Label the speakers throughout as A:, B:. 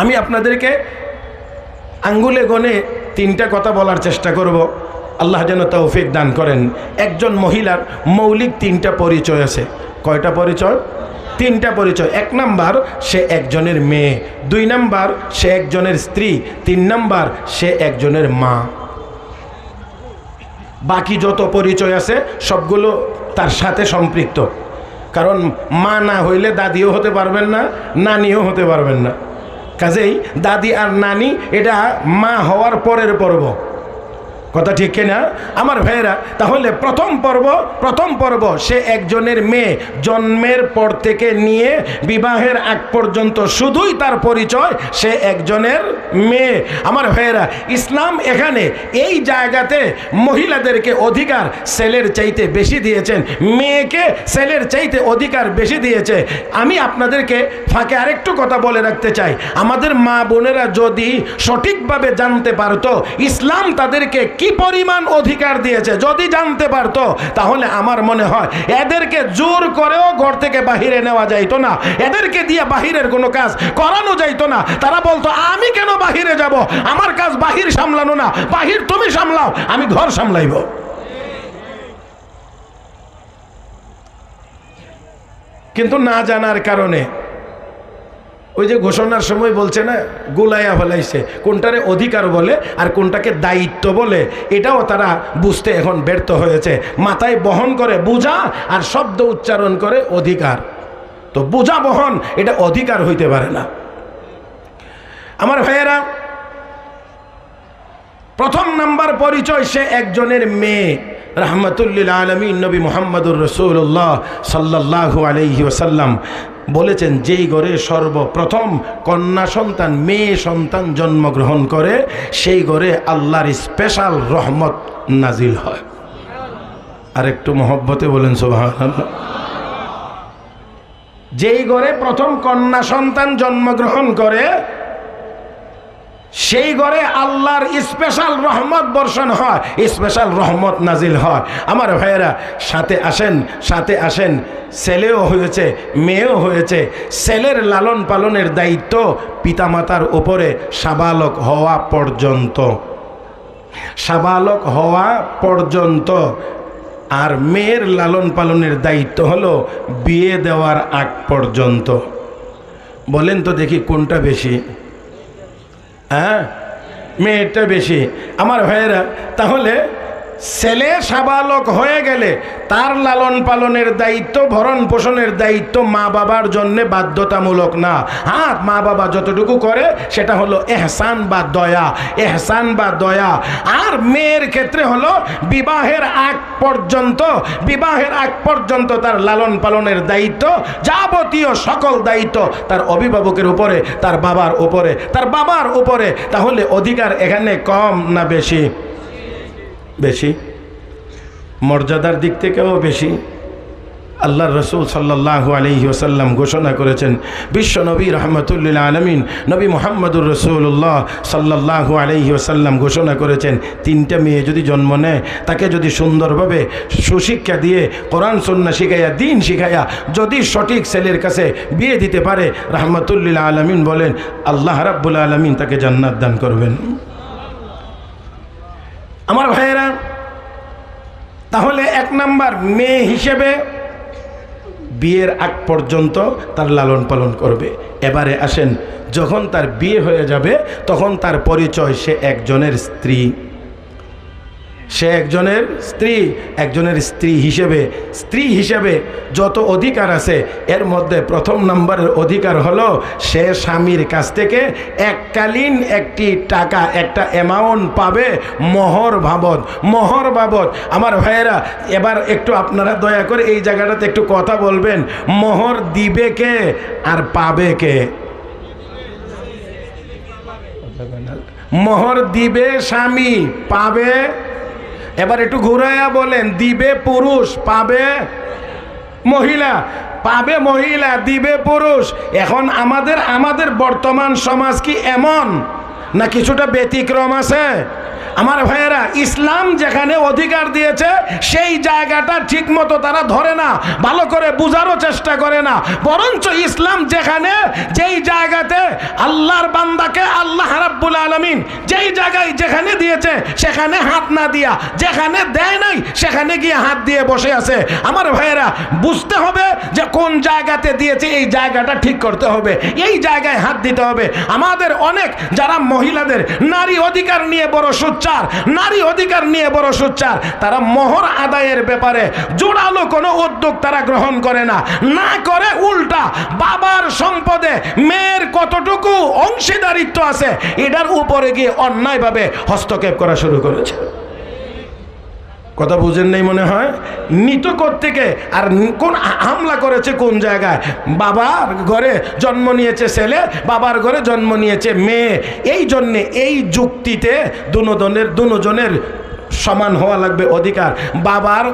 A: আমি আপনাদেরকে আঙ্গুলে গনে তিনটা কথা বলার চেষ্টা করব, আল্লাহ যেন তৌফিক দান করেন। একজন মহিলার মৌলিক তিনটা পরিচয় আছে। কয়টা পরিচয়? তিনটা পরিচয়। এক নাম্বার, সে একজনের মেয়ে। দুই নাম্বার, সে একজনের স্ত্রী। তিন নাম্বার, সে একজনের মা। বাকি যত পরিচয় আছে সবগুলো তার সাথে সম্পৃক্ত। কারণ মা না হইলে দাদিও হতে পারবেন না, নানিও হতে পারবেন না। কাজেই দাদি আর নানি এটা মা হওয়ার পরের পর্ব। কথা ঠিক কিনা আমার ভাইয়েরা? তাহলে প্রথম পর্ব সে একজনের মেয়ে। জন্মের পর থেকে নিয়ে বিবাহের আগ পর্যন্ত শুধুই তার পরিচয় সে একজনের মেয়ে। আমার ভাইয়েরা, ইসলাম এখানে এই জায়গাতে মহিলাদেরকে অধিকার ছেলের চাইতে বেশি দিয়েছেন, মেয়েকে ছেলের চাইতে অধিকার বেশি দিয়েছে। আমি আপনাদেরকে ফাঁকে আরেকটু কথা বলে রাখতে চাই, আমাদের মা বোনেরা যদি সঠিকভাবে জানতে পারতো ইসলাম তাদেরকে কি পরিমাণ অধিকার দিয়েছে, যদি জানতে পারতো, তাহলে আমার মনে হয় এদেরকে জোর করেও ঘর থেকে বাহিরে নেওয়া যাইতো না, এদেরকে দিয়ে বাহিরের কোনো কাজ করানো যাইতো না। তারা বলতো আমি কেন বাহিরে যাব, আমার কাজ বাহির সামলানো না, বাহির তুমি সামলাও, আমি ঘর সামলাইব। কিন্তু না জানার কারণে ওই যে ঘোষণার সময় বলছে না, গুলাইয়া ফেলাইছে, কোনটারে অধিকার বলে আর কোনটাকে দায়িত্ব বলে, এটাও তারা বুঝতে এখন ব্যর্থ হয়েছে। মাথায় বহন করে বোঝা আর শব্দ উচ্চারণ করে অধিকার। তো বোঝা বহন এটা অধিকার হইতে পারে না। আমার ভাইয়েরা, প্রথম নাম্বার পরিচয় সে একজনের মেয়ে। রাহমাতুল্লিল আলামিন নবী মুহাম্মদুর রাসূলুল্লাহ সাল্লাল্লাহু আলাইহি ওয়াসাল্লাম বলেছেন, যেই ঘরে সর্বপ্রথম কন্যা সন্তান, মেয়ে সন্তান জন্মগ্রহণ করে, সেই ঘরে আল্লাহর স্পেশাল রহমত নাজিল হয়। আর একটু মহব্বতে বলেন সুবহানাল্লাহ। যেই ঘরে প্রথম কন্যা সন্তান জন্মগ্রহণ করে, সেই ঘরে আল্লাহর স্পেশাল রহমত বর্ষণ হয়, স্পেশাল রহমত নাজিল হয়। আমার ভাইয়েরা, সাথে আসেন ছেলেও হয়েছে, মেয়েও হয়েছে। ছেলের লালন পালনের দায়িত্ব পিতামাতার উপরে সাবালক হওয়া পর্যন্ত, আর মেয়ের লালন পালনের দায়িত্ব হলো বিয়ে দেওয়ার আগ পর্যন্ত। বলেন তো দেখি কোনটা বেশি? হ্যাঁ, মেয়েটা বেশি। আমার ভাইয়েরা, তাহলে ছেলে সাবালক হয়ে গেলে তার লালন পালনের দায়িত্ব, ভরণ পোষণের দায়িত্ব মা বাবার জন্য বাধ্যতামূলক না। হ্যাঁ, মা বাবা যতটুকু করে সেটা হলো এহসান বা দয়া। আর মেয়ের ক্ষেত্রে হলো বিবাহের আগ পর্যন্ত তার লালন পালনের দায়িত্ব, যাবতীয় সকল দায়িত্ব তার অভিভাবকের উপরে, তার বাবার উপরে। তাহলে অধিকার এখানে কম না বেশি? বেশি। মর্যাদার দিক থেকেও বেশি। আল্লাহর রাসূল সাল্লাল্লাহু আলাইহি ওয়াসাল্লাম ঘোষণা করেছেন, বিশ্ব নবী রাহমাতুল্লিল আলামিন নবী মুহাম্মদুর রাসূলুল্লাহ সাল্লাল্লাহু আলাইহি ওয়াসাল্লাম ঘোষণা করেছেন, তিনটা মেয়ে যদি জন্ম নেয়, তাকে যদি সুন্দরভাবে সুশিক্ষা দিয়ে কোরআন সুন্নাহ শিখাইয়া, দিন শিখাইয়া যদি সঠিক ছেলের কাছে বিয়ে দিতে পারে, রাহমাতুল্লিল আলামিন বলেন আল্লাহ রাব্বুল আলামিন তাকে জান্নাত দান করবেন। আমার ভাইয়েরা, তাহলে এক নাম্বার, মেয়ে হিসেবে বিয়ের আগ পর্যন্ত তার লালন পালন করবে। এবারে আসেন, যখন তার বিয়ে হয়ে যাবে তখন তার পরিচয় সে একজনের স্ত্রী হিসেবে যত অধিকার আছে, এর মধ্যে প্রথম নম্বরের অধিকার হলো সে স্বামীর কাছ থেকে এককালীন একটি টাকা, একটা অ্যামাউন্ট পাবে মোহর বাবদ। আমার ভাইয়েরা, এবার একটু আপনারা দয়া করে এই জায়গাটাতে একটু কথা বলবেন। মোহর দিবে কে আর পাবে কে? মোহর দিবে স্বামী, পাবে, এবার একটু ঘুরাইয়া বলেন, দিবে পুরুষ, পাবে মহিলা। দিবে পুরুষ। এখন আমাদের বর্তমান সমাজ কি এমন, না কিছুটা ব্যতিক্রম আছে? আমার ভাইয়েরা, ইসলাম যেখানে অধিকার দিয়েছে সেই জায়গাটা ঠিক মতো তারা ধরে না, ভালো করে বুঝারও চেষ্টা করে না। বরঞ্চ ইসলাম যেখানে যেই জায়গাতে আল্লাহর বান্দাকে আল্লাহ রাব্বুল আলামিন যেই জায়গায় যেখানে দিয়েছে সেখানে হাত না দিয়া, যেখানে দেয় নাই সেখানে গিয়ে হাত দিয়ে বসে আছে। আমার ভাইয়েরা, বুঝতে হবে যে কোন জায়গাতে দিয়েছে এই জায়গাটা ঠিক করতে হবে, এই জায়গায় হাত দিতে হবে। আমাদের অনেক যারা মহিলাদের নারী অধিকার নিয়ে বড় সোচ্চার, নারী অধিকার নিয়ে বড় সোচ্চার, তারা মোহর আদায়ের ব্যাপারে জোরালো কোনো উদ্যোগ তারা গ্রহণ করে না, না করে উল্টা বাবার সম্পদে মেয়ের কতটুকু অংশীদারিত্ব আছে এটার উপরে গিয়ে অন্যায়ভাবে হস্তক্ষেপ করা শুরু করেছে। কথা বুঝেন নাই মনে হয়? নিত থেকে আর কোন হামলা করেছে কোন জায়গায়? বাবার ঘরে জন্ম নিয়েছে ছেলে, বাবার ঘরে জন্ম নিয়েছে মেয়ে। এই জন্যে এই যুক্তিতে দুজনের সমান হওয়া লাগবে অধিকার। বাবার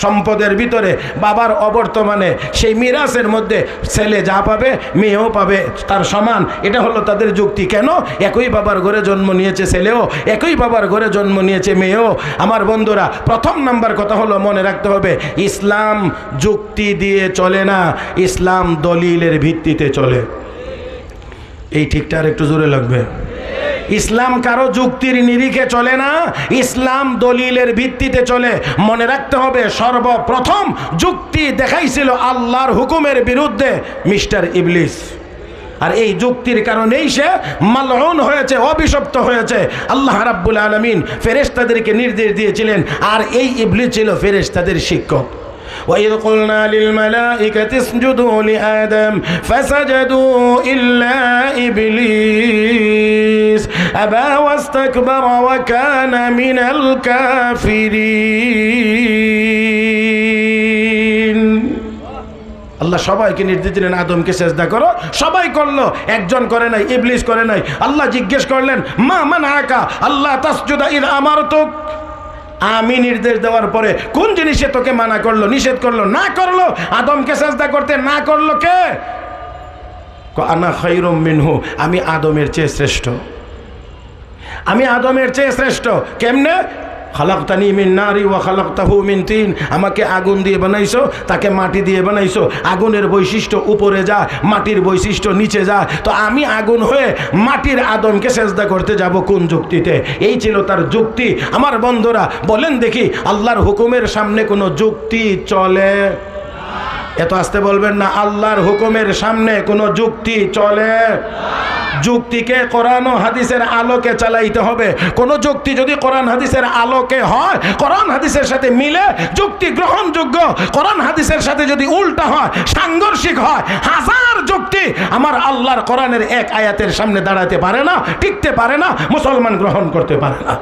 A: সম্পদের ভিতরে বাবার অবর্তমানে সেই মিরাসের মধ্যে ছেলে যা পাবে মেয়েও পাবে তার সমান। এটা হলো তাদের যুক্তি। কেন? একই বাবার ঘরে জন্ম নিয়েছে ছেলেও, একই বাবার ঘরে জন্ম নিয়েছে মেয়েও। আমার বন্ধুরা, প্রথম নাম্বার কথা হলো মনে রাখতে হবে, ইসলাম যুক্তি দিয়ে চলে না, ইসলাম দলিলের ভিত্তিতে চলে। এই ঠিকটা আর একটু জোরে লাগবে। ইসলাম কারো যুক্তির নিরিখে চলে না, ইসলাম দলিলের ভিত্তিতে চলে। মনে রাখতে হবে, সর্বপ্রথম যুক্তি দেখাইছিল আল্লাহর হুকুমের বিরুদ্ধে মিস্টার ইবলিস। আর এই যুক্তির কারণেই সে মালউন হয়েছে, অভিশপ্ত হয়েছে। আল্লাহ রাব্বুল আলামিন ফেরেশতাদেরকে নির্দেশ দিয়েছিলেন, আর এই ইবলিস ছিল ফেরেশতাদের শিক্ষক। وَإِذْ قُلْنَا لِلْمَلَائِكَةِ اسْجُدُوا لِآدَمَ فَسَجَدُوا إِلَّا إِبْلِيسَ أَبَى وَاسْتَكْبَرَ وَكَانَ مِنَ الْكَافِرِينَ। আল্লাহ সবাইকে নির্দেশ দিলেন আদমকে সেজদা করো, সবাই করলো, একজন করে নাই, ইবলিস করে নাই। আল্লাহ জিজ্ঞেস করলেন, মা মানআকা আল্লাহ তাসজুদা ইয আমারতুক? আমি নির্দেশ দেওয়ার পরে কোন জিনিসে তোকে মানা করলো, নিষেধ করলো? না করলো আদমকে সেজদা করতে, না করলো কে? আনা খায়রুম মিনহু, আমি আদমের চেয়ে শ্রেষ্ঠ, আমি আদমের চেয়ে শ্রেষ্ঠ। কেমনে? খালাকতানি মিন নারি ওয়া খালাকতাহু মিন তিন, আমাকে আগুন দিয়ে বানাইছো, তাকে মাটি দিয়ে বানাইছো। আগুনের বৈশিষ্ট্য উপরে যায়, মাটির বৈশিষ্ট্য নিচে যায়। তো আমি আগুন হয়ে মাটির আদমকে সেজদা করতে যাব কোন যুক্তিতে? এই ছিল তার যুক্তি। আমার বন্ধুরা, বলেন দেখি, আল্লাহর হুকুমের সামনে কোনো যুক্তি চলে? এত আসতে বলবেন না। আল্লাহর হুকুমের সামনে কোনো যুক্তি চলে? যুক্তিকে কোরআন ও হাদিসের আলোকে চালাইতে হবে। কোন যুক্তি যদি কোরআন হাদিসের আলোকে হয়, কোরআন হাদিসের সাথে মিলে যুক্তি গ্রহণযোগ্য, কোরআন হাদিসের সাথে যদি উল্টা হয়, সাংঘর্ষিক হয়, হাজার যুক্তি আমার আল্লাহর কোরআনের এক আয়াতের সামনে দাঁড়াতে পারে না, টিকতে পারে না, মুসলমান গ্রহণ করতে পারে না।